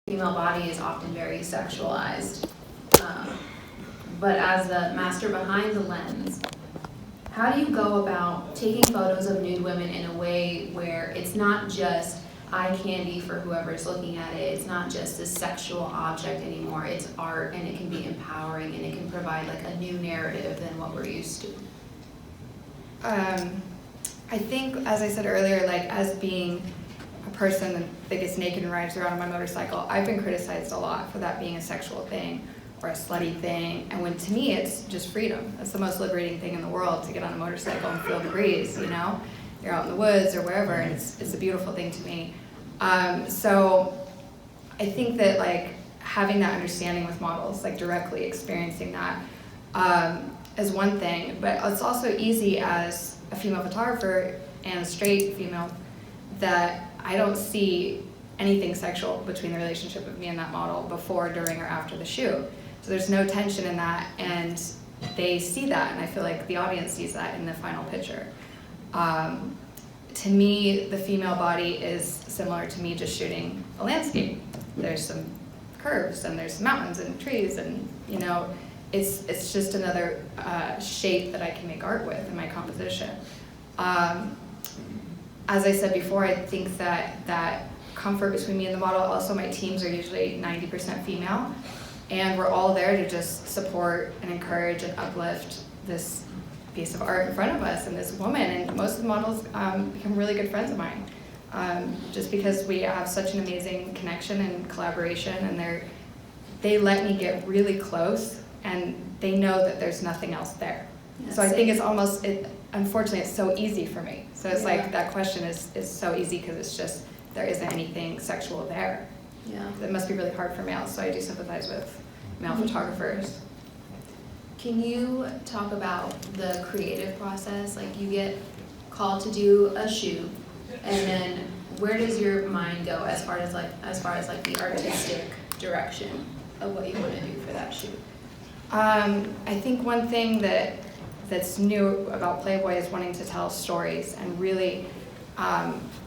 female body is often very sexualized. But as the master behind the lens, how do you go about taking photos of nude women in a way where it's not just eye candy for whoever's looking at it, it's not just a sexual object anymore, it's art, and it can be empowering, and it can provide like a new narrative than what we're used to? I think, as I said earlier, like as being a person that gets naked and rides around on my motorcycle, I've been criticized a lot for that being a sexual thing or a slutty thing, and when to me it's just freedom. It's the most liberating thing in the world to get on a motorcycle and feel the breeze, you know? You're out in the woods or wherever, and it's a beautiful thing to me. So I think that like having that understanding with models, like directly experiencing that, is one thing, but it's also easy as a female photographer and a straight female that I don't see anything sexual between the relationship of me and that model before, during, or after the shoot. So there's no tension in that, and they see that, and I feel like the audience sees that in the final picture. To me, the female body is similar to me just shooting a landscape. There's some curves, and there's mountains and trees, and you know, it's just another shape that I can make art with in my composition. As I said before, I think that comfort between me and the model, also my teams are usually 90% female, and we're all there to just support and encourage and uplift this piece of art in front of us and this woman, and most of the models become really good friends of mine, just because we have such an amazing connection and collaboration, and they let me get really close, and they know that there's nothing else there. Yeah, so I think it's almost, unfortunately it's so easy for me. So it's like that question is so easy because it's just, there isn't anything sexual there. Yeah. It must be really hard for males, so I do sympathize with male photographers. Can you talk about the creative process? Like you get called to do a shoot, and then where does your mind go as far as like the artistic direction of what you want to do for that shoot? I think one thing that's new about Playboy is wanting to tell stories and really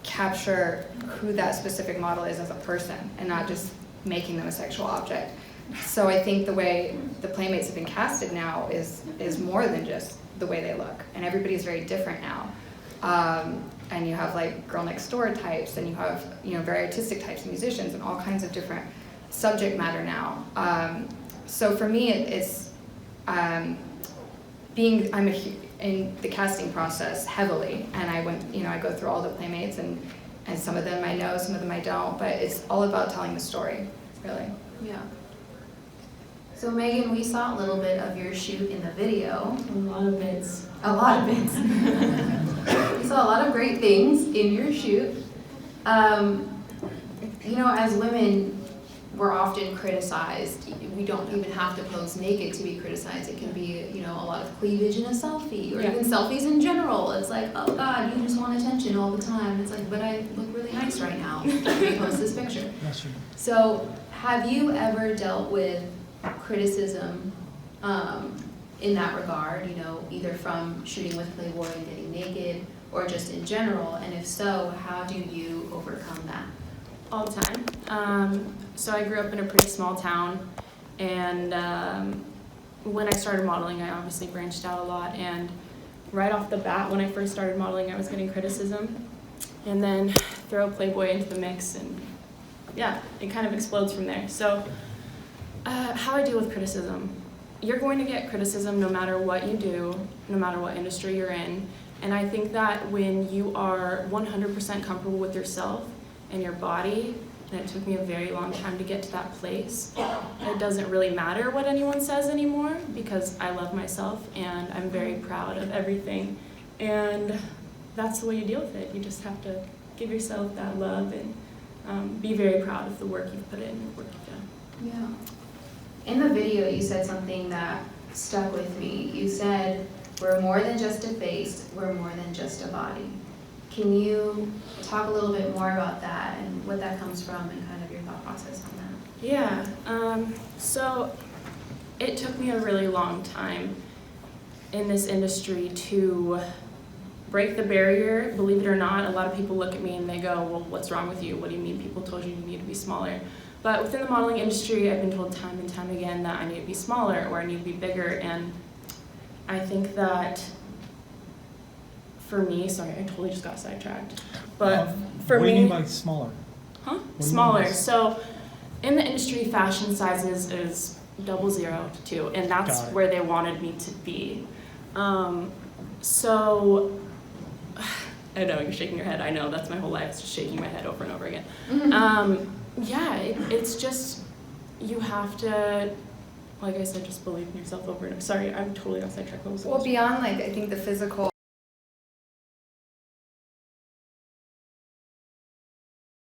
capture who that specific model is as a person, and not just making them a sexual object. So I think the way the Playmates have been casted now is more than just the way they look, and everybody's very different now. And you have like girl next door types, and you have very artistic types, musicians, and all kinds of different subject matter now. So for me, it's I'm in the casting process heavily, and I go through all the Playmates, and some of them I know, some of them I don't, but it's all about telling the story, really. Yeah. So Megan, we saw a little bit of your shoot in the video. A lot of bits. A lot of bits. We saw a lot of great things in your shoot. As women, we're often criticized. We don't even have to pose naked to be criticized. It can be, a lot of cleavage in a selfie, or even selfies in general. It's like, oh God, you just want attention all the time. It's like, but I look really nice right now. Let me post this picture. That's true. So, have you ever dealt with criticism in that regard? Either from shooting with Playboy and getting naked, or just in general? And if so, how do you overcome that? All the time. So I grew up in a pretty small town, and when I started modeling, I obviously branched out a lot, and right off the bat, when I first started modeling, I was getting criticism, and then throw Playboy into the mix, and yeah, it kind of explodes from there. So how I deal with criticism. You're going to get criticism no matter what you do, no matter what industry you're in, and I think that when you are 100% comfortable with yourself and your body, and it took me a very long time to get to that place, it doesn't really matter what anyone says anymore, because I love myself and I'm very proud of everything, and that's the way you deal with it. You just have to give yourself that love and be very proud of the work you've put in, the work you've done. Yeah. In the video, you said something that stuck with me. You said, we're more than just a face, we're more than just a body. Can you talk a little bit more about that and what that comes from, and kind of your thought process on that? Yeah, so it took me a really long time in this industry to break the barrier. Believe it or not, a lot of people look at me and they go, well, what's wrong with you? What do you mean people told you you need to be smaller? But within the modeling industry, I've been told time and time again that I need to be smaller or I need to be bigger, and I think that for me, sorry, I totally just got sidetracked. But for what do you me, mean by smaller? huh? do you mean Smaller. by- So in the industry, fashion sizes is 00 to 2, and that's Got it. where they wanted me to be. So I know you're shaking your head. I know that's my whole life, just shaking my head over and over again. Yeah, it's just you have to, like I said, just believe in yourself over and over. Sorry, I'm totally off sidetrack. What was the Well, question? beyond like, I think the physical